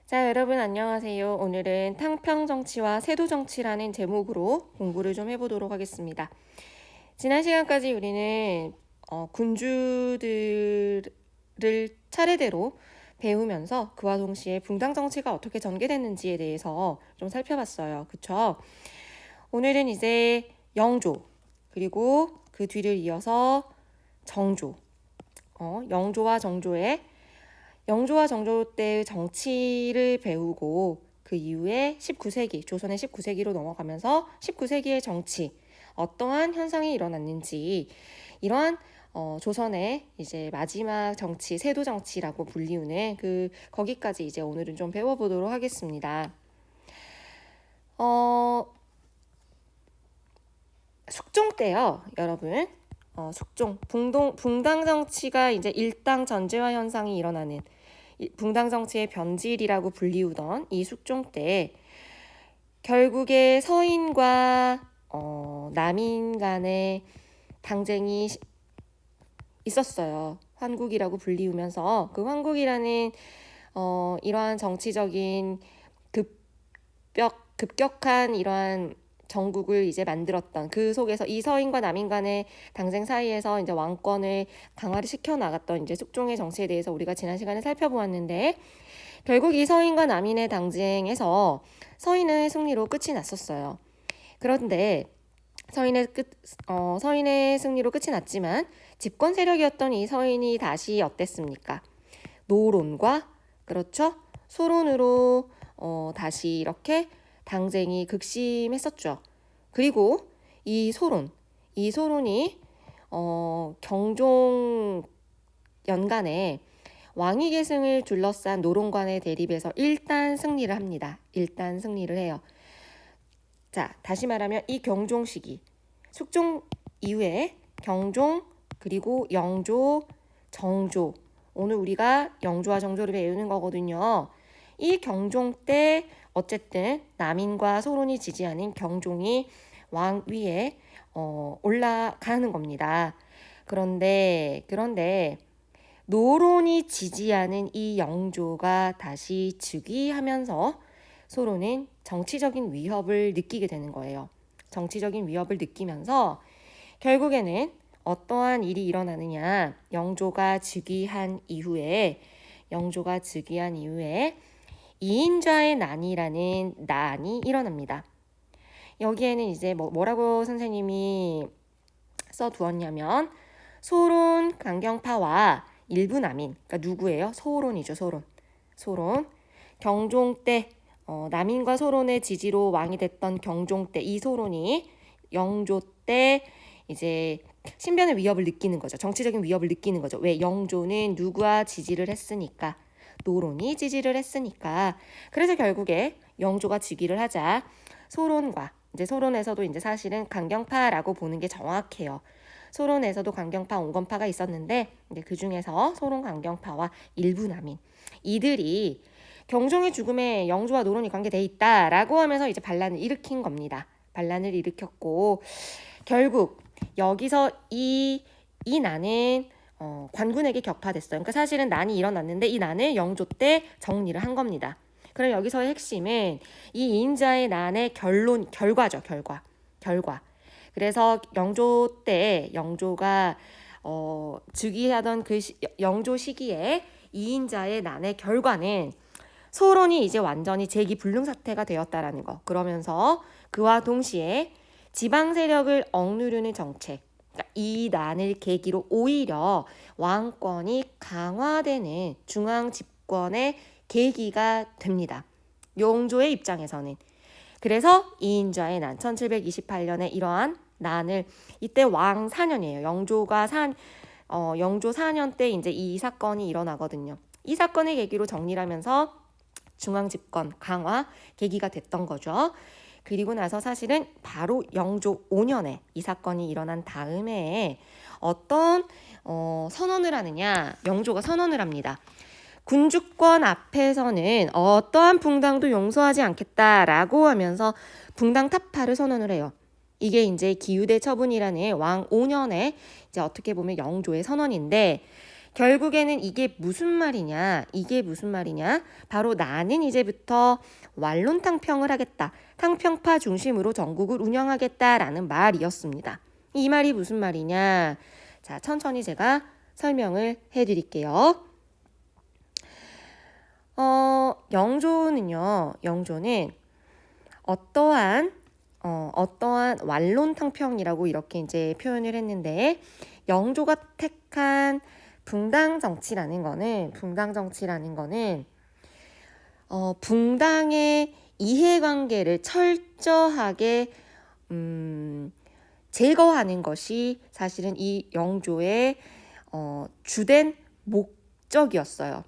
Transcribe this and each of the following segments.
자, 여러분 안녕하세요. 오늘은 탕평정치와 세도정치라는 제목으로 공부를 좀 해보도록 하겠습니다. 지난 시간까지 우리는 군주들을 차례대로 배우면서 그와 동시에 붕당정치가 어떻게 전개됐는지에 대해서 좀 살펴봤어요. 그쵸? 오늘은 이제 영조, 그리고 그 뒤를 이어서 정조, 영조와 정조 때의 정치를 배우고 그 이후에 19세기, 조선의 19세기로 넘어가면서 19세기의 정치, 어떠한 현상이 일어났는지, 이러한 조선의 이제 마지막 정치, 세도 정치라고 불리우는 거기까지 이제 오늘은 좀 배워보도록 하겠습니다. 숙종 때요, 여러분. 붕당 정치가 이제 일당 전제화 현상이 일어나는 붕당 정치의 변질이라고 불리우던 이 숙종 때 결국에 서인과 남인 간의 당쟁이 있었어요. 환국이라고 불리우면서 그 환국이라는 이러한 정치적인 급격한 이러한 정국을 이제 만들었던 그 속에서 이 서인과 남인 간의 당쟁 사이에서 이제 왕권을 강화를 시켜 나갔던 이제 숙종의 정치에 대해서 우리가 지난 시간에 살펴보았는데, 결국 이 서인과 남인의 당쟁에서 서인의 승리로 끝이 났었어요. 그런데 서인의 승리로 끝이 났지만 집권 세력이었던 이 서인이 다시 어땠습니까? 노론과, 그렇죠? 소론으로 다시 이렇게 당쟁이 극심했었죠. 그리고 이 소론이 경종 연간에 왕위 계승을 둘러싼 노론간의 대립에서 일단 승리를 합니다. 일단 승리를 해요. 자, 다시 말하면 이 경종 시기, 숙종 이후에 경종, 그리고 영조, 정조, 오늘 우리가 영조와 정조를 배우는 거거든요. 이 경종 때 어쨌든 남인과 소론이 지지하는 경종이 왕 위에 올라가는 겁니다. 그런데 노론이 지지하는 이 영조가 다시 즉위하면서 소론은 정치적인 위협을 느끼게 되는 거예요. 정치적인 위협을 느끼면서 결국에는 어떠한 일이 일어나느냐, 영조가 즉위한 이후에 이인좌의 난이라는 난이 일어납니다. 여기에는 이제 뭐라고 선생님이 써두었냐면, 소론 강경파와 일부 남인, 그러니까 누구예요? 소론이죠. 소론. 경종 때 남인과 소론의 지지로 왕이 됐던 경종 때 이 소론이 영조 때 이제 신변의 위협을 느끼는 거죠. 정치적인 위협을 느끼는 거죠. 왜? 영조는 누구와 지지를 했으니까. 노론이 지지를 했으니까. 그래서 결국에 영조가 즉위를 하자 소론과, 이제 소론에서도 이제 사실은 강경파라고 보는 게 정확해요. 소론에서도 강경파, 온건파가 있었는데 이제 그 중에서 소론 강경파와 일부 남인, 이들이 경종의 죽음에 영조와 노론이 관계돼 있다라고 하면서 이제 반란을 일으킨 겁니다. 반란을 일으켰고, 결국 여기서 이 난은 관군에게 격파됐어요. 그러니까 사실은 난이 일어났는데 이 난을 영조 때 정리를 한 겁니다. 그럼 여기서의 핵심은 이 이인자의 난의 결과죠. 결과. 그래서 영조 때 영조가 즉위하던 영조 시기에 이인자의 난의 결과는 소론이 이제 완전히 재기불능 사태가 되었다라는 거. 그러면서 그와 동시에 지방 세력을 억누르는 정책, 이 난을 계기로 오히려 왕권이 강화되는 중앙 집권의 계기가 됩니다. 영조의 입장에서는. 그래서 이인좌의 난, 1728년에 이러한 난을, 이때 왕 4년이에요. 영조 4년 때 이제 이 사건이 일어나거든요. 이 사건의 계기로 정리를 하면서 중앙 집권 강화 계기가 됐던 거죠. 그리고 나서 사실은 바로 영조 5년에 이 사건이 일어난 다음에 어떤 선언을 하느냐, 영조가 선언을 합니다. 군주권 앞에서는 어떠한 붕당도 용서하지 않겠다라고 하면서 붕당 타파를 선언을 해요. 이게 이제 기유대 처분이라는 왕 5년에 이제 어떻게 보면 영조의 선언인데, 결국에는 이게 무슨 말이냐? 이게 무슨 말이냐? 바로 나는 이제부터 완론 탕평을 하겠다. 탕평파 중심으로 전국을 운영하겠다라는 말이었습니다. 이 말이 무슨 말이냐? 자, 천천히 제가 설명을 해드릴게요. 영조는 어떠한 완론 탕평이라고 이렇게 이제 표현을 했는데, 영조가 택한 붕당 정치라는 거는 붕당의 이해관계를 철저하게 제거하는 것이 사실은 이 영조의 주된 목적이었어요.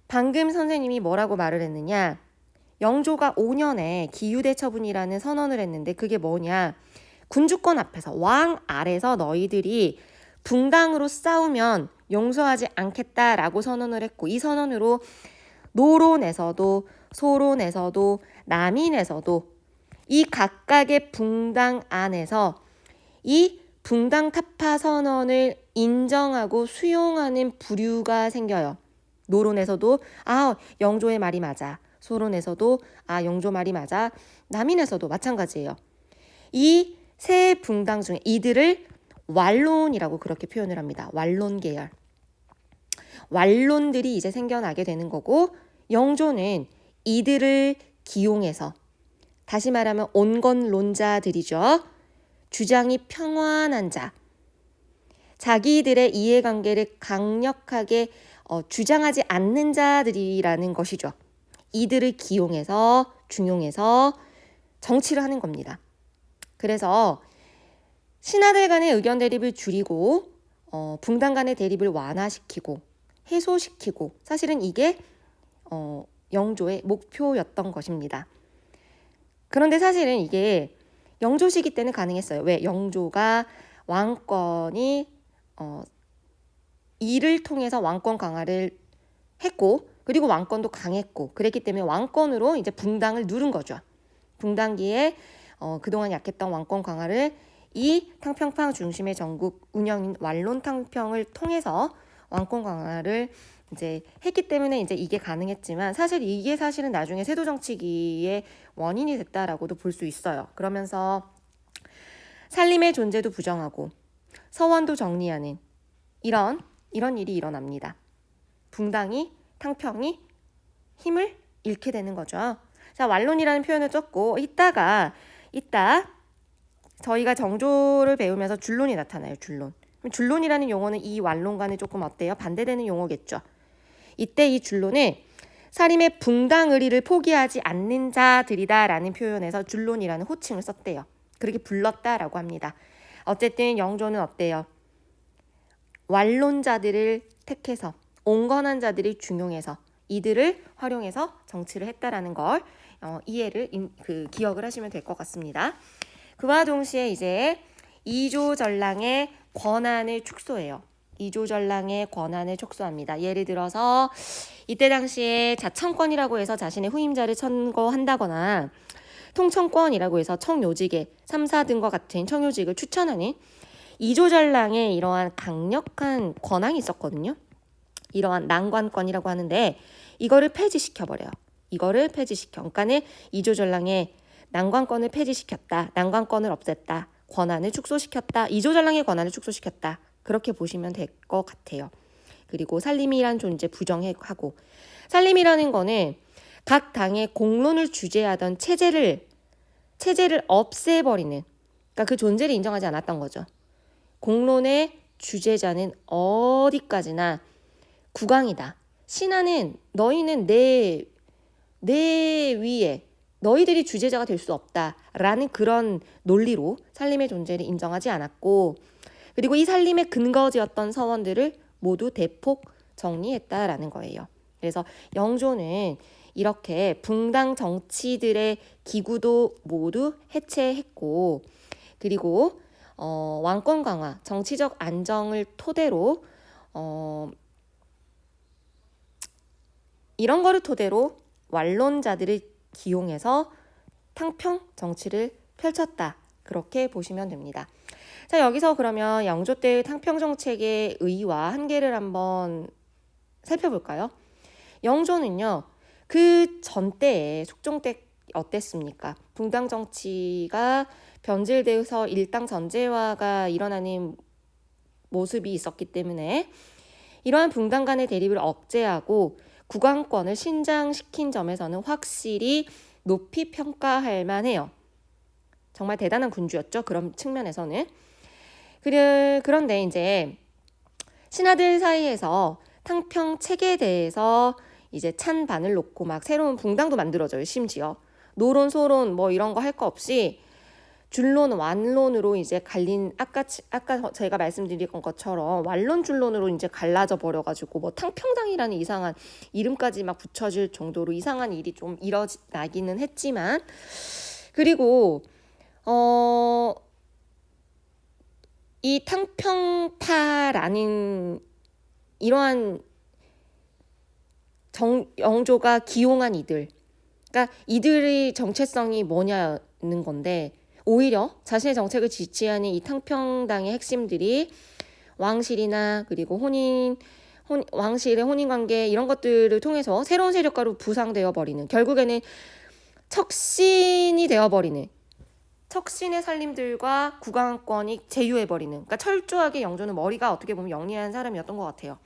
방금 선생님이 뭐라고 말을 했느냐? 영조가 5년에 기유대처분이라는 선언을 했는데 그게 뭐냐? 군주권 앞에서 왕 아래서 너희들이 붕당으로 싸우면 용서하지 않겠다라고 선언을 했고, 이 선언으로 노론에서도 소론에서도 남인에서도 이 각각의 붕당 안에서 이 붕당 타파 선언을 인정하고 수용하는 부류가 생겨요. 노론에서도 영조의 말이 맞아. 소론에서도 영조 말이 맞아. 남인에서도 마찬가지예요. 이 세 붕당 중에 이들을 완론이라고 그렇게 표현을 합니다. 완론 계열. 완론들이 이제 생겨나게 되는 거고, 영조는 이들을 기용해서, 다시 말하면 온건론자들이죠. 주장이 평안한 자, 자기들의 이해관계를 강력하게 주장하지 않는 자들이라는 것이죠. 이들을 기용해서 중용해서 정치를 하는 겁니다. 그래서 신하들 간의 의견 대립을 줄이고 붕당 간의 대립을 완화시키고 해소시키고, 사실은 이게 영조의 목표였던 것입니다. 그런데 사실은 이게 영조 시기 때는 가능했어요. 왜? 영조가 왕권이 이를 통해서 왕권 강화를 했고, 그리고 왕권도 강했고, 그랬기 때문에 왕권으로 이제 붕당을 누른 거죠. 붕당기에 그동안 약했던 왕권 강화를 이 탕평파 중심의 전국 운영인 완론 탕평을 통해서 왕권 강화를 이제 했기 때문에 이제 이게 가능했지만, 사실 이게 사실은 나중에 세도 정치기의 원인이 됐다라고도 볼 수 있어요. 그러면서 살림의 존재도 부정하고 서원도 정리하는 이런 일이 일어납니다. 붕당이, 탕평이 힘을 잃게 되는 거죠. 자, 완론이라는 표현을 썼고, 이따 저희가 정조를 배우면서 줄론이 나타나요. 줄론이라는 용어는 이 완론과는 조금 어때요? 반대되는 용어겠죠. 이때 이 줄론은 살림의 붕당의리를 포기하지 않는 자들이다라는 표현에서 줄론이라는 호칭을 썼대요. 그렇게 불렀다라고 합니다. 어쨌든 영조는 어때요? 완론자들을 택해서, 온건한 자들이 중용해서, 이들을 활용해서 정치를 했다라는 걸 기억을 하시면 될 것 같습니다. 그와 동시에 이제 이조전랑의 권한을 축소해요. 이조전랑의 권한을 축소합니다. 예를 들어서 이때 당시에 자청권이라고 해서 자신의 후임자를 선거한다거나, 통청권이라고 해서 청요직에 3, 4등과 같은 청요직을 추천하는 이조전랑의 이러한 강력한 권한이 있었거든요. 이러한 난관권이라고 하는데, 이거를 폐지시켜버려요. 그러니까는 이조전랑의 난관권을 폐지시켰다, 난관권을 없앴다, 권한을 축소시켰다, 이조전랑의 권한을 축소시켰다, 그렇게 보시면 될 것 같아요. 그리고 살림이란 존재 부정하고, 살림이라는 거는 각 당의 공론을 주재하던 체제를 없애버리는, 그러니까 그 존재를 인정하지 않았던 거죠. 공론의 주재자는 어디까지나 국왕이다. 신하는 너희는 내 위에, 너희들이 주재자가 될 수 없다라는 그런 논리로 살림의 존재를 인정하지 않았고, 그리고 이 살림의 근거지였던 서원들을 모두 대폭 정리했다라는 거예요. 그래서 영조는 이렇게 붕당 정치들의 기구도 모두 해체했고, 그리고 왕권 강화, 정치적 안정을 토대로 이런 거를 토대로 완론자들을 기용해서 탕평 정치를 펼쳤다, 그렇게 보시면 됩니다. 자, 여기서 그러면 영조 때의 탕평 정책의 의의와 한계를 한번 살펴볼까요? 영조는요, 그 전 때에 숙종 때 어땠습니까? 붕당 정치가 변질되어서 일당 전제화가 일어나는 모습이 있었기 때문에 이러한 붕당 간의 대립을 억제하고 국왕권을 신장시킨 점에서는 확실히 높이 평가할 만해요. 정말 대단한 군주였죠. 그런 측면에서는. 그런데 이제 신하들 사이에서 탕평 책에 대해서 이제 찬반을 놓고 막 새로운 붕당도 만들어져요. 심지어 노론, 소론 뭐 이런 거 할 거 없이 줄론, 완론으로 이제 갈린 아까 제가 말씀드린 것처럼 완론, 줄론으로 이제 갈라져 버려가지고 뭐 탕평당이라는 이상한 이름까지 막 붙여질 정도로 이상한 일이 좀 일어나기는 했지만 그리고 이 탕평파라는 이러한 영조가 기용한 이들, 그러니까 이들의 정체성이 뭐냐는 건데 오히려 자신의 정책을 지지하는 이 탕평당의 핵심들이 왕실이나 그리고 왕실의 혼인관계 이런 것들을 통해서 새로운 세력가로 부상되어 버리는, 결국에는 척신이 되어버리는, 척신의 살림들과 국왕권이 제휴해버리는, 그러니까 철저하게 영조는 머리가 어떻게 보면 영리한 사람이었던 것 같아요.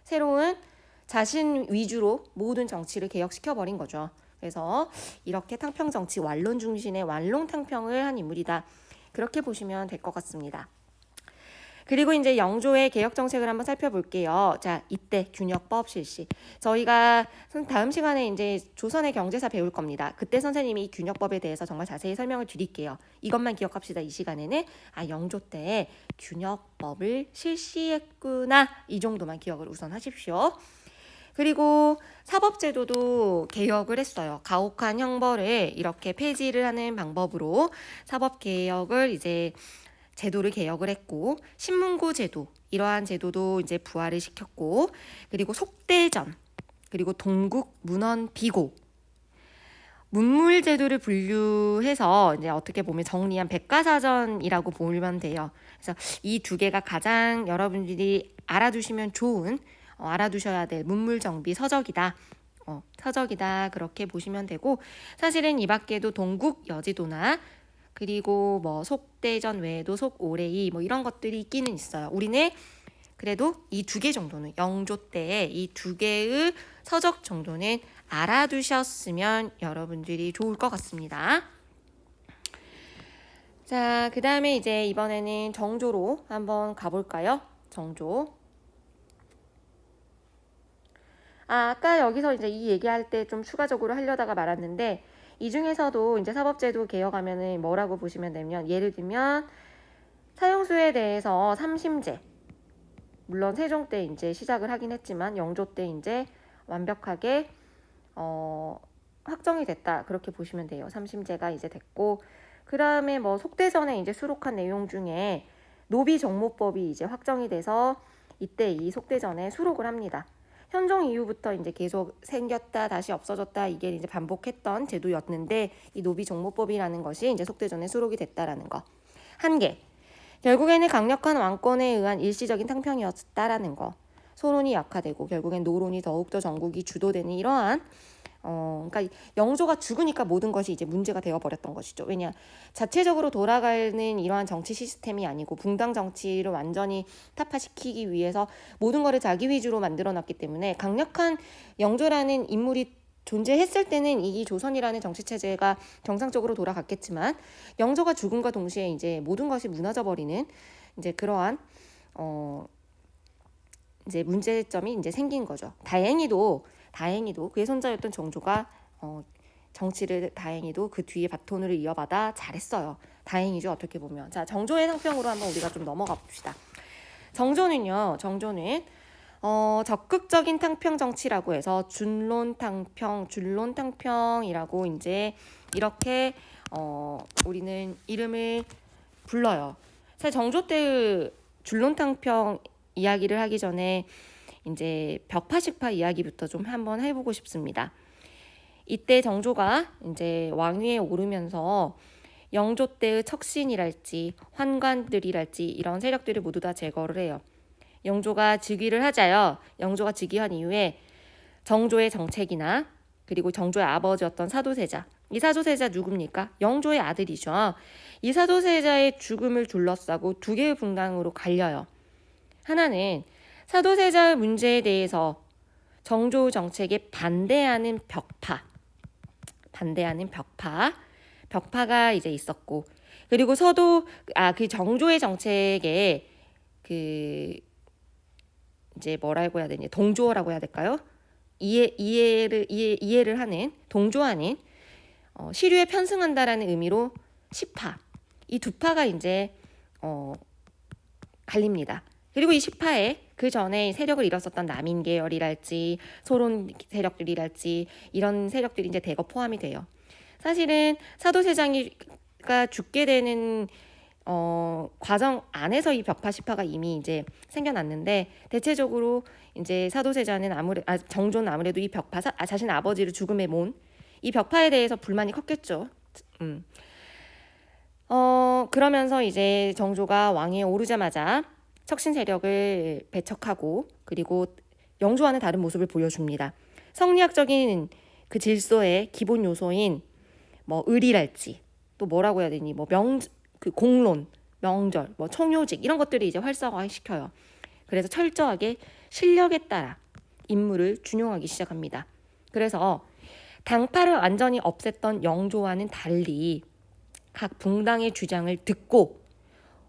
새로운 자신 위주로 모든 정치를 개혁시켜버린 거죠. 그래서 이렇게 탕평 정치 완론 중심의 완론 탕평을 한 인물이다. 그렇게 보시면 될 것 같습니다. 그리고 이제 영조의 개혁 정책을 한번 살펴볼게요. 자, 이때 균역법 실시. 저희가 다음 시간에 이제 조선의 경제사 배울 겁니다. 그때 선생님이 이 균역법에 대해서 정말 자세히 설명을 드릴게요. 이것만 기억합시다. 이 시간에는 영조 때 균역법을 실시했구나. 이 정도만 기억을 우선 하십시오. 그리고 사법제도도 개혁을 했어요. 가혹한 형벌을 이렇게 폐지를 하는 방법으로 사법개혁을 이제 제도를 개혁을 했고, 신문고 제도, 이러한 제도도 이제 부활을 시켰고, 그리고 속대전, 그리고 동국 문헌 비고, 문물 제도를 분류해서 이제 어떻게 보면 정리한 백과사전이라고 보면 돼요. 그래서 이 두 개가 가장 여러분들이 알아두시면 좋은, 알아두셔야 될 문물 정비 서적이다. 서적이다. 그렇게 보시면 되고, 사실은 이 밖에도 동국 여지도나 그리고 뭐 속대전 외에도 속오레이 뭐 이런 것들이 있기는 있어요. 우리는 그래도 이 두 개 정도는 영조 때의 이 두 개의 서적 정도는 알아두셨으면 여러분들이 좋을 것 같습니다. 자, 그 다음에 이제 이번에는 정조로 한번 가볼까요? 정조. 아까 여기서 이제 이 얘기할 때 좀 추가적으로 하려다가 말았는데, 이 중에서도 이제 사법제도 개혁하면은 뭐라고 보시면 되면, 예를 들면 사형수에 대해서 삼심제, 물론 세종 때 이제 시작을 하긴 했지만 영조 때 이제 완벽하게 확정이 됐다. 그렇게 보시면 돼요. 삼심제가 이제 됐고, 그 다음에 뭐 속대전에 이제 수록한 내용 중에 노비정모법이 이제 확정이 돼서 이때 이 속대전에 수록을 합니다. 현종 이후부터 이제 계속 생겼다 다시 없어졌다 이게 이제 반복했던 제도였는데, 이 노비정모법이라는 것이 이제 속대전에 수록이 됐다라는 거. 한계. 결국에는 강력한 왕권에 의한 일시적인 탕평이었다라는 거. 소론이 약화되고 결국엔 노론이 더욱더 전국이 주도되는 이러한 그러니까 영조가 죽으니까 모든 것이 이제 문제가 되어버렸던 것이죠. 왜냐, 자체적으로 돌아가는 이러한 정치 시스템이 아니고 붕당 정치를 완전히 타파시키기 위해서 모든 것을 자기 위주로 만들어놨기 때문에, 강력한 영조라는 인물이 존재했을 때는 이 조선이라는 정치 체제가 정상적으로 돌아갔겠지만, 영조가 죽음과 동시에 이제 모든 것이 무너져 버리는 이제 그러한 이제 문제점이 이제 생긴 거죠. 다행히도 그의 손자였던 정조가 정치를 다행히도 그 뒤에 바톤을 이어받아 잘했어요. 다행이죠, 어떻게 보면. 자, 정조의 상평으로 한번 우리가 좀 넘어가 봅시다. 정조는 적극적인 탕평 정치라고 해서 준론탕평이라고 이제 이렇게 우리는 이름을 불러요. 사실 정조 때의 준론탕평 이야기를 하기 전에 이제 벽파식파 이야기부터 좀 한번 해보고 싶습니다. 이때 정조가 이제 왕위에 오르면서 영조 때의 척신이랄지 환관들이랄지 이런 세력들을 모두 다 제거를 해요. 영조가 즉위를 하자요. 영조가 즉위한 이후에 정조의 정책이나 그리고 정조의 아버지였던 사도세자. 이 사도세자 누굽니까? 영조의 아들이죠. 이 사도세자의 죽음을 둘러싸고 두 개의 분당으로 갈려요. 하나는 사도세자의 문제에 대해서 정조 정책에 반대하는 벽파가 이제 있었고, 그리고 그 정조의 정책에 그 이제 뭐라고 해야 되냐, 동조라고 해야 될까요? 이해를 하는, 동조하는 시류에 편승한다라는 의미로 시파. 이 두 파가 이제 갈립니다. 그리고 이 시파에 그 전에 세력을 이뤘었던 남인 계열이랄지 소론 세력들이랄지 이런 세력들이 이제 대거 포함이 돼요. 사실은 사도세자가 죽게 되는 과정 안에서 이 벽파 시파가 이미 이제 생겨났는데, 대체적으로 이제 사도세자는 정조는 아무래도 이 벽파 자신 아버지를 죽음에 몬 이 벽파에 대해서 불만이 컸겠죠. 그러면서 이제 정조가 왕위에 오르자마자 척신 세력을 배척하고, 그리고 영조와는 다른 모습을 보여줍니다. 성리학적인 그 질서의 기본 요소인 뭐 의리랄지 또 뭐라고 해야 되니, 뭐 그 공론, 명절, 뭐 청요직 이런 것들을 이제 활성화시켜요. 그래서 철저하게 실력에 따라 인물을 준용하기 시작합니다. 그래서 당파를 완전히 없앴던 영조와는 달리 각 붕당의 주장을 듣고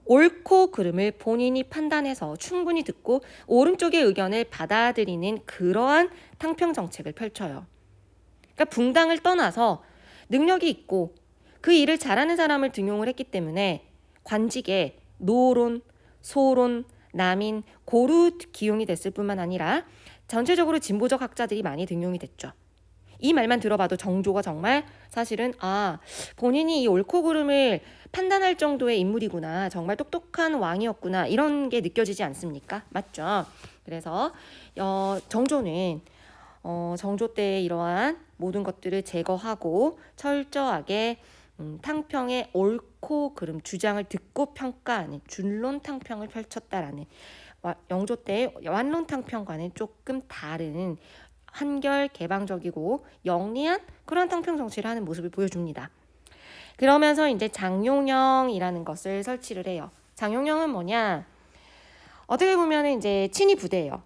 옳고 그름을 본인이 판단해서 충분히 듣고 오른쪽의 의견을 받아들이는 그러한 탕평 정책을 펼쳐요. 그러니까 붕당을 떠나서 능력이 있고 그 일을 잘하는 사람을 등용을 했기 때문에 관직에 노론, 소론, 남인, 고루 기용이 됐을 뿐만 아니라 전체적으로 진보적 학자들이 많이 등용이 됐죠. 이 말만 들어봐도 정조가 정말 사실은 본인이 이 옳고 그름을 판단할 정도의 인물이구나, 정말 똑똑한 왕이었구나, 이런 게 느껴지지 않습니까? 맞죠? 그래서 정조는 정조 때의 이러한 모든 것들을 제거하고 철저하게 탕평의 옳고 그름 주장을 듣고 평가하는 준론 탕평을 펼쳤다라는, 영조 때의 완론 탕평과는 조금 다른 한결 개방적이고 영리한 그런 탕평 정치를 하는 모습을 보여줍니다. 그러면서 이제 장용영이라는 것을 설치를 해요. 장용영은 뭐냐? 어떻게 보면 이제 친위 부대예요.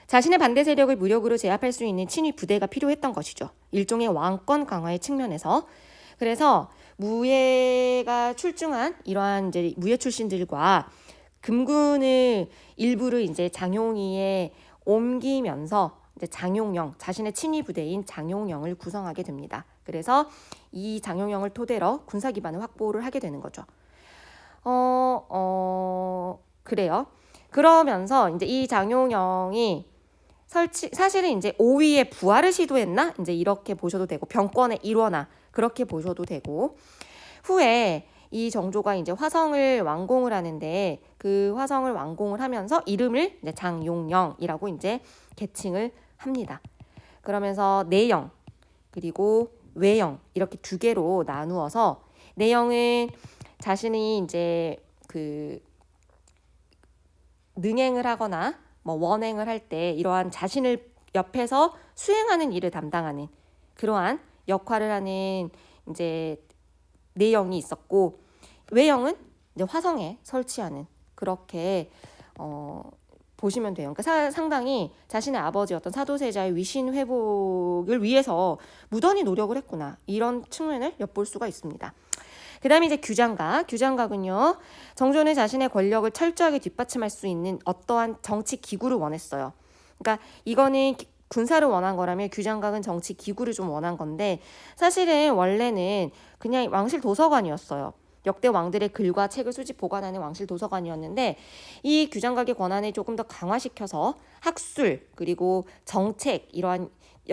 자신의 반대 세력을 무력으로 제압할 수 있는 친위 부대가 필요했던 것이죠. 일종의 왕권 강화의 측면에서. 그래서 무예가 출중한 이러한 이제 무예 출신들과 금군을 일부를 이제 장용이에 옮기면서 이제 장용영, 자신의 친위 부대인 장용영을 구성하게 됩니다. 그래서 이 장용영을 토대로 군사 기반을 확보를 하게 되는 거죠. 그래요. 그러면서 이제 이 장용영이 사실은 이제 오위의 부활을 시도했나? 이제 이렇게 보셔도 되고, 병권의 일원화 그렇게 보셔도 되고, 후에 이 정조가 이제 화성을 완공을 하는데 그 화성을 완공을 하면서 이름을 이제 장용영이라고 이제 계칭을 합니다. 그러면서 내영 그리고 외영 이렇게 두 개로 나누어서, 내영은 자신이 이제 그 능행을 하거나 뭐 원행을 할 때 이러한 자신을 옆에서 수행하는 일을 담당하는 그러한 역할을 하는 이제 내영이 있었고, 외영은 이제 화성에 설치하는, 그렇게 보시면 돼요. 그러니까 상당히 자신의 아버지였던 사도세자의 위신 회복을 위해서 무던히 노력을 했구나, 이런 측면을 엿볼 수가 있습니다. 그 다음에 이제 규장각은요, 정조는 자신의 권력을 철저하게 뒷받침할 수 있는 어떠한 정치 기구를 원했어요. 그러니까 이거는 군사를 원한 거라면 규장각은 정치 기구를 좀 원한 건데, 사실은 원래는 그냥 왕실 도서관이었어요. 역대 왕들의 글과 책을 수집 보관하는 왕실 도서관이었는데, 이 규장각의 권한을 조금 더 강화시켜서 학술 그리고 정책, 이러한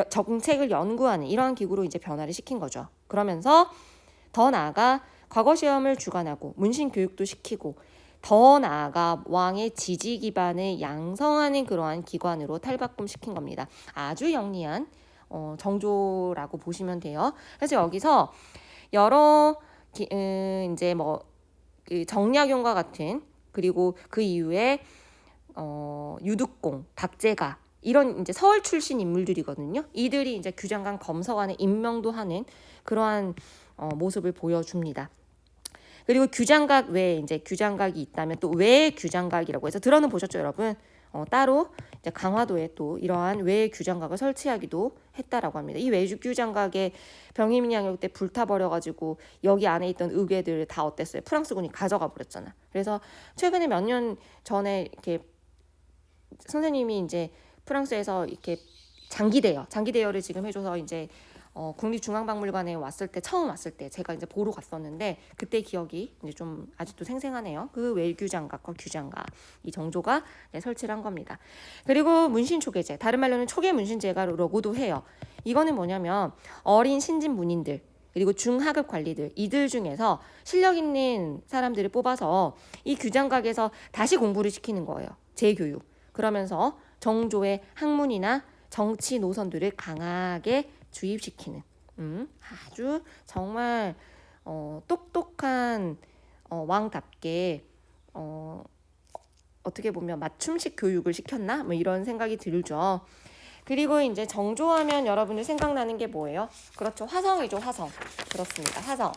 정책을 연구하는 이러한 기구로 이제 변화를 시킨 거죠. 그러면서 더 나아가 과거 시험을 주관하고 문신 교육도 시키고, 더 나아가 왕의 지지 기반을 양성하는 그러한 기관으로 탈바꿈시킨 겁니다. 아주 영리한 정조라고 보시면 돼요. 그래서 여기서 여러 이제 그 정약용과 같은, 그리고 그 이후에 유득공, 박제가 이런 이제 서울 출신 인물들이거든요. 이들이 이제 규장각 검서관에 임명도 하는 그러한 모습을 보여줍니다. 그리고 규장각 외에 이제 규장각이 있다면 또 외 규장각이라고 해서 들어는 보셨죠, 여러분? 따로 이제 강화도에 또 이러한 외 규장각을 설치하기도 했다라고 합니다. 이 외 규장각에 병임양역 때 불타버려가지고 여기 안에 있던 의궤들 다 어땠어요? 프랑스군이 가져가 버렸잖아. 그래서 최근에 몇 년 전에 이렇게 선생님이 이제 프랑스에서 이렇게 장기 대여를 지금 해줘서 이제 국립중앙박물관에 처음 왔을 때 제가 이제 보러 갔었는데 그때 기억이 이제 좀 아직도 생생하네요. 그 외규장각과 규장각 이 정조가 설치를 한 겁니다. 그리고 문신초계제, 다른 말로는 초계문신제가라고도 해요. 이거는 뭐냐면 어린 신진 문인들 그리고 중하급 관리들 이들 중에서 실력 있는 사람들을 뽑아서 이 규장각에서 다시 공부를 시키는 거예요. 재교육. 그러면서 정조의 학문이나 정치 노선들을 강하게 주입시키는 아주 정말 똑똑한 왕답게 어떻게 보면 맞춤식 교육을 시켰나? 뭐 이런 생각이 들죠. 그리고 이제 정조하면 여러분들 생각나는 게 뭐예요? 그렇죠. 화성이죠. 화성. 그렇습니다. 화성.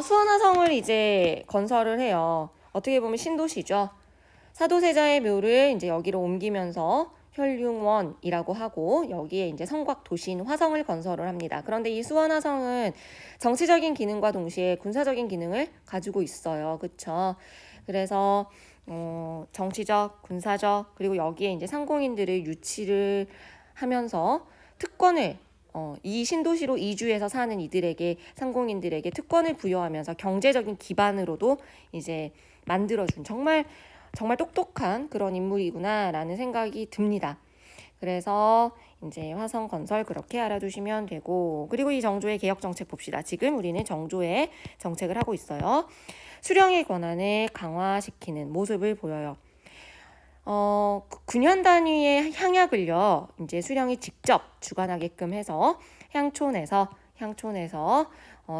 수원화성을 이제 건설을 해요. 어떻게 보면 신도시죠. 사도세자의 묘를 이제 여기로 옮기면서 혈융원이라고 하고 여기에 이제 성곽 도시인 화성을 건설을 합니다. 그런데 이 수원화성은 정치적인 기능과 동시에 군사적인 기능을 가지고 있어요. 그렇죠? 그래서 정치적, 군사적 그리고 여기에 이제 상공인들을 유치를 하면서 특권을 이 신도시로 이주해서 사는 이들에게 상공인들에게 특권을 부여하면서 경제적인 기반으로도 이제 만들어준 정말 똑똑한 그런 인물이구나라는 생각이 듭니다. 그래서 이제 화성 건설 그렇게 알아두시면 되고 그리고 이 정조의 개혁 정책 봅시다. 지금 우리는 정조의 정책을 하고 있어요. 수령의 권한을 강화시키는 모습을 보여요. 9년 단위의 향약을요. 이제 수령이 직접 주관하게끔 해서 향촌에서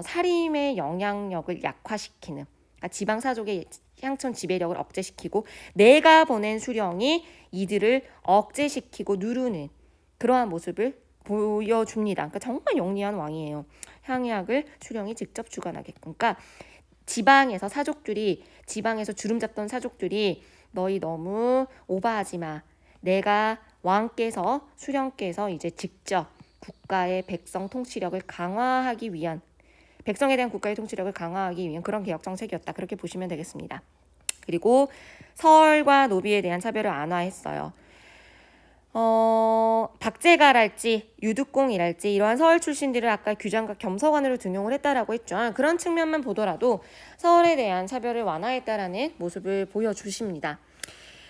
사림의 영향력을 약화시키는 그러니까 지방사족의 향촌 지배력을 억제시키고 내가 보낸 수령이 이들을 억제시키고 누르는 그러한 모습을 보여줍니다. 그러니까 정말 영리한 왕이에요. 향약을 수령이 직접 주관하게끔. 그러니까 지방에서 주름 잡던 사족들이 너희 너무 오버하지 마. 내가 왕께서 수령께서 이제 직접 국가의 백성 통치력을 강화하기 위한 백성에 대한 국가의 통치력을 강화하기 위한 그런 개혁 정책이었다. 그렇게 보시면 되겠습니다. 그리고 서얼과 노비에 대한 차별을 완화했어요. 박제가랄지 유득공이랄지 이러한 서울 출신들을 아까 규장각 겸서관으로 등용을 했다라고 했죠. 그런 측면만 보더라도 서울에 대한 차별을 완화했다라는 모습을 보여주십니다.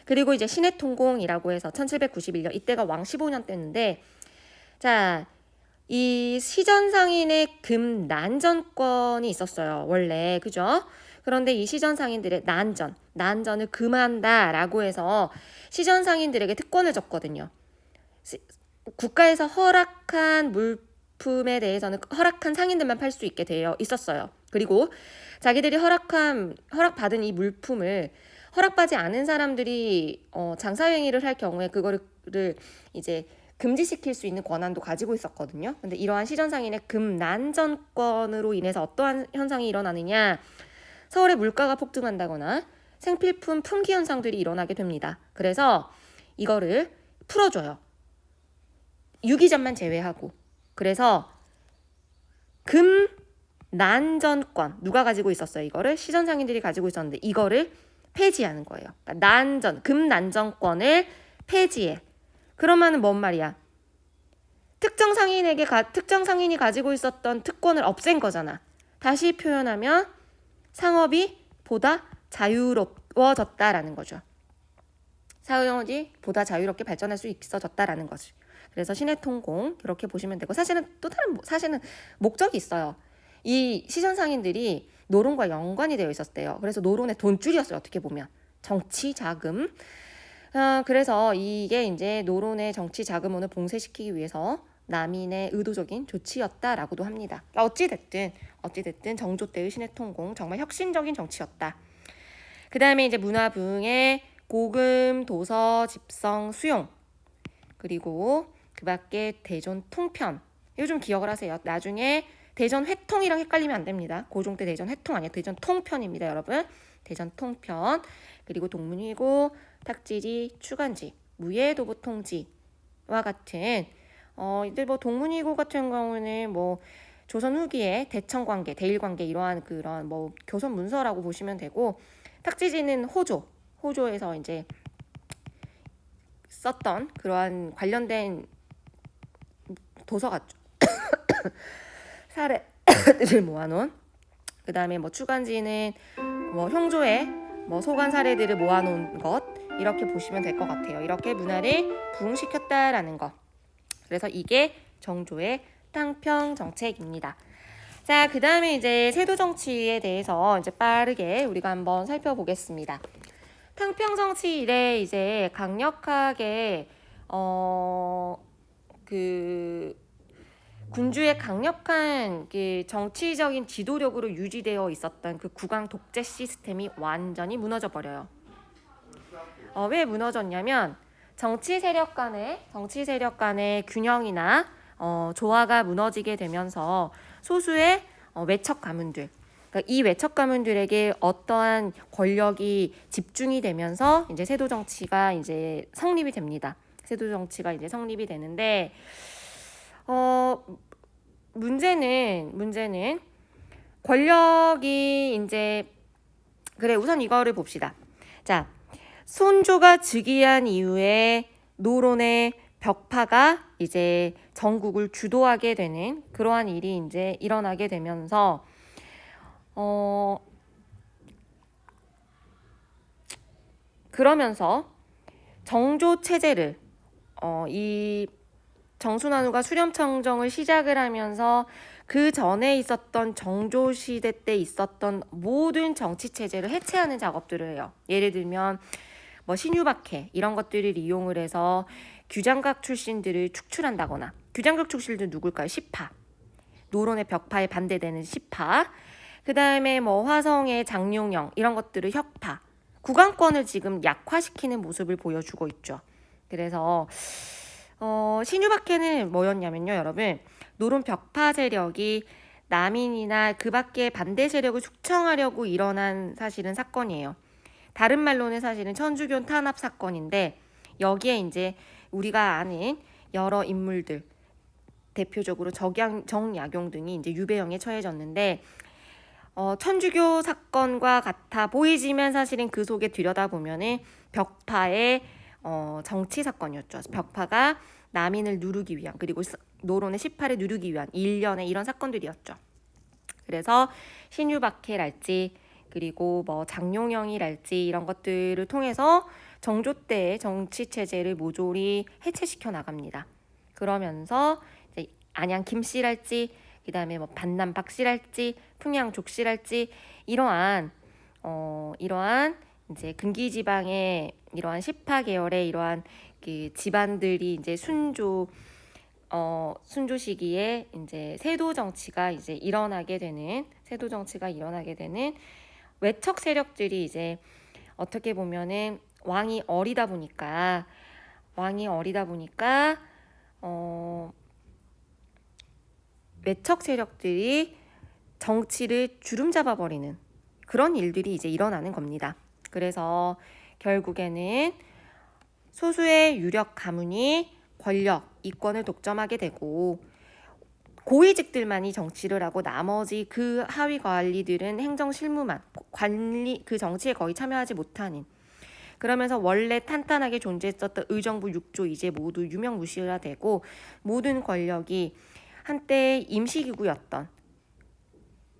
그리고 이제 신해통공이라고 해서 1791년 이때가 왕 15년 때인데 자, 이 시전상인의 금난전권이 있었어요. 원래 그죠? 그런데 이 시전상인들의 난전을 금한다라고 해서 시전상인들에게 특권을 줬거든요. 국가에서 허락한 물품에 대해서는 허락한 상인들만 팔 수 있게 되어 있었어요. 그리고 자기들이 허락받은 이 물품을 허락받지 않은 사람들이 장사행위를 할 경우에 그거를 이제 금지시킬 수 있는 권한도 가지고 있었거든요. 근데 이러한 시전상인의 금난전권으로 인해서 어떠한 현상이 일어나느냐? 서울의 물가가 폭등한다거나 생필품 품귀 현상들이 일어나게 됩니다. 그래서 이거를 풀어줘요. 유기전만 제외하고. 그래서 금난전권 누가 가지고 있었어요? 이거를 시전상인들이 가지고 있었는데 이거를 폐지하는 거예요. 그러니까 금난전권을 폐지해. 그러면은 뭔 말이야? 특정 상인이 가지고 있었던 특권을 없앤 거잖아. 다시 표현하면 상업이 보다 자유로워졌다라는 거죠. 사회이 보다 자유롭게 발전할 수 있어졌다라는 거죠. 그래서 신해통공 이렇게 보시면 되고 사실은 목적이 있어요. 이 시전상인들이 노론과 연관이 되어 있었대요. 그래서 노론의 돈줄이었어요. 어떻게 보면 정치 자금. 그래서 이게 이제 노론의 정치 자금원을 봉쇄시키기 위해서 남인의 의도적인 조치였다라고도 합니다. 어찌됐든 정조 때의 신해통공 정말 혁신적인 정치였다. 그 다음에 이제 문화부흥의 고금, 도서, 집성, 수용, 그리고 그 밖에 대전 통편. 이거 좀 기억을 하세요. 나중에 대전 회통이랑 헷갈리면 안 됩니다. 고종 때 대전 회통 아니에요. 대전 통편입니다, 여러분. 대전 통편. 그리고 동문이고, 탁지지, 추간지, 무예도보통지와 같은 이들 뭐 동문이고 같은 경우는 뭐 조선 후기에 대청 관계, 대일 관계 이러한 그런 뭐 교선 문서라고 보시면 되고, 탁지지는 호조에서 이제 썼던 그러한 관련된 도서 같죠. 사례들을 모아놓은. 그 다음에 뭐 추간지는 뭐 형조의 뭐 소관 사례들을 모아놓은 것, 이렇게 보시면 될 것 같아요. 이렇게 문화를 부흥시켰다라는 것. 그래서 이게 정조의 탕평 정책입니다. 자, 그 다음에 이제 세도 정치에 대해서 이제 빠르게 우리가 한번 살펴보겠습니다. 탕평 정치 이래 이제 강력하게 군주의 강력한 그 정치적인 지도력으로 유지되어 있었던 그 국왕 독재 시스템이 완전히 무너져 버려요. 왜 무너졌냐면 정치 세력 간의 균형이나 조화가 무너지게 되면서 소수의 외척 가문들, 그러니까 이 외척 가문들에게 어떠한 권력이 집중이 되면서 이제 세도 정치가 이제 성립이 됩니다. 세도 정치가 이제 성립이 되는데 문제는 권력이 이제 그래 우선 이거를 봅시다. 자, 손조가 즉위한 이후에 노론의 벽파가 이제 전국을 주도하게 되는 그러한 일이 이제 일어나게 되면서 그러면서 정조 체제를 이 정순환후가 수렴청정을 시작을 하면서 그 전에 있었던 정조 시대 때 있었던 모든 정치 체제를 해체하는 작업들을 해요. 예를 들면 뭐 신유박해 이런 것들을 이용을 해서 규장각 출신들을 축출한다거나, 규장각 출신들 누굴까요? 시파. 노론의 벽파에 반대되는 시파. 그 다음에 뭐 화성의 장룡영 이런 것들을 혁파. 국왕권을 지금 약화시키는 모습을 보여주고 있죠. 그래서 신유박해는 뭐였냐면요, 여러분. 노론 벽파 세력이 남인이나 그 밖의 반대 세력을 숙청하려고 일어난 사실은 사건이에요. 다른 말로는 사실은 천주교 탄압 사건인데 여기에 이제 우리가 아는 여러 인물들, 대표적으로 정약용 등이 이제 유배형에 처해졌는데 천주교 사건과 같아 보이지만 사실은 그 속에 들여다보면은 벽파의 정치 사건이었죠. 벽파가 남인을 누르기 위한, 그리고 노론의 시파를 누르기 위한 일련의 이런 사건들이었죠. 그래서 신유박해랄지 그리고 뭐 장룡영이랄지 이런 것들을 통해서 정조 때의 정치 체제를 모조리 해체시켜 나갑니다. 그러면서 이제 안양 김씨랄지 그다음에 뭐 반남 박씨랄지 풍양 족씨랄지 이러한 이제 근기 지방의 이러한 시파 계열의 이러한 그 집안들이 이제 순조 시기에 이제 세도 정치가 일어나게 되는 외척 세력들이 이제 어떻게 보면은 왕이 어리다 보니까 외척 세력들이 정치를 주름잡아 버리는 그런 일들이 이제 일어나는 겁니다. 그래서 결국에는 소수의 유력 가문이 권력, 이권을 독점하게 되고 고위직들만이 정치를 하고 나머지 그 하위 관리들은 행정 실무만, 그 정치에 거의 참여하지 못하는, 그러면서 원래 탄탄하게 존재했었던 의정부 6조 이제 모두 유명무실화 되고 모든 권력이 한때 임시기구였던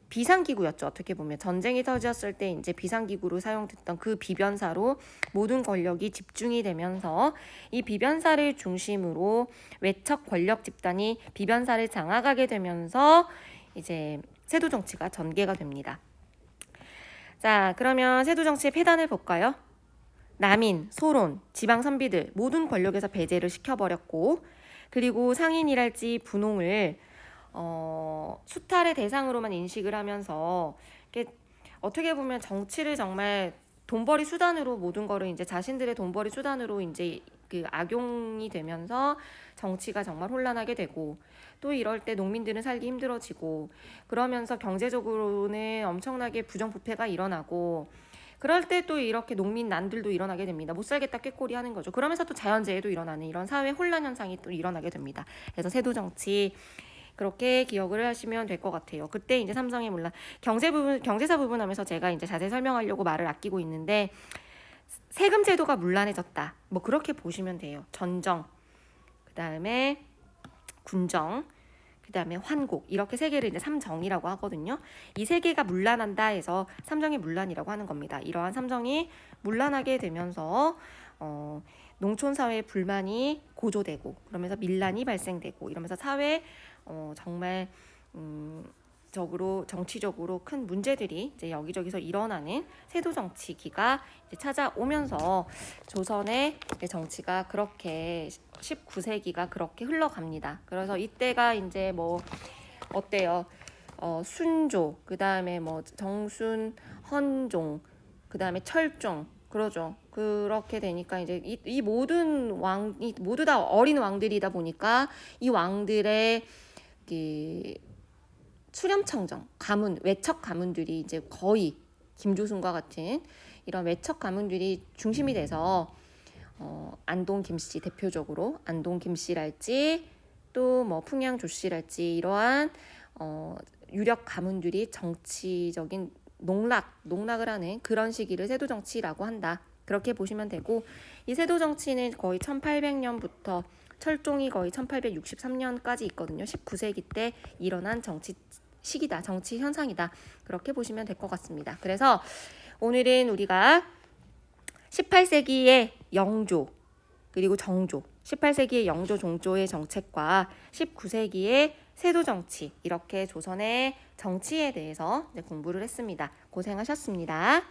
비상기구였죠. 어떻게 보면 전쟁이 터졌을 때 이제 비상기구로 사용됐던 그 비변사로 모든 권력이 집중이 되면서 이 비변사를 중심으로 외척 권력 집단이 비변사를 장악하게 되면서 이제 세도 정치가 전개가 됩니다. 자, 그러면 세도 정치의 폐단을 볼까요? 남인, 소론, 지방 선비들 모든 권력에서 배제를 시켜버렸고 그리고 상인이랄지 분홍을 수탈의 대상으로만 인식을 하면서 이렇게 어떻게 보면 정치를 정말 돈벌이 수단으로 모든 거를 이제 자신들의 돈벌이 수단으로 이제 그 악용이 되면서 정치가 정말 혼란하게 되고 또 이럴 때 농민들은 살기 힘들어지고 그러면서 경제적으로는 엄청나게 부정부패가 일어나고 그럴 때 또 이렇게 농민 난들도 일어나게 됩니다. 못 살겠다 꾀꼬리 하는 거죠. 그러면서 또 자연재해도 일어나는 이런 사회 혼란 현상이 또 일어나게 됩니다. 그래서 세도 정치 그렇게 기억을 하시면 될 것 같아요. 그때 이제 삼성의 물론 경제사 부분 하면서 제가 이제 자세히 설명하려고 말을 아끼고 있는데 세금 제도가 문란해졌다. 뭐 그렇게 보시면 돼요. 전정, 그 다음에 군정, 그 다음에 환곡 이렇게 세 개를 이제 삼정이라고 하거든요. 이 세 개가 문란한다 해서 삼정의 문란이라고 하는 겁니다. 이러한 삼정이 문란하게 되면서 농촌 사회의 불만이 고조되고 그러면서 밀란이 발생되고 이러면서 사회 정말 정치적으로 큰 문제들이 이제 여기저기서 일어나는 세도 정치기가 이제 찾아오면서 조선의 정치가 그렇게 19세기가 그렇게 흘러갑니다. 그래서 이때가 이제 뭐 어때요? 순조, 그 다음에 뭐 정순, 헌종, 그 다음에 철종, 그러죠. 그렇게 되니까 이제 이 모든 왕이 모두 다 어린 왕들이다 보니까 이 왕들의 그 수렴청정, 가문, 외척 가문들이 이제 거의 김조순과 같은 이런 외척 가문들이 중심이 돼서 안동 김씨 대표적으로 안동 김씨랄지 또 뭐 풍양 조씨랄지 이러한 유력 가문들이 정치적인 농락을 하는 그런 시기를 세도 정치라고 한다. 그렇게 보시면 되고 이 세도 정치는 거의 1800년부터 철종이 거의 1863년까지 있거든요. 19세기 때 일어난 정치 시기다. 정치 현상이다. 그렇게 보시면 될 것 같습니다. 그래서 오늘은 우리가 18세기의 영조 그리고 정조 18세기의 영조 종조의 정책과 19세기의 세도 정치 이렇게 조선의 정치에 대해서 공부를 했습니다. 고생하셨습니다.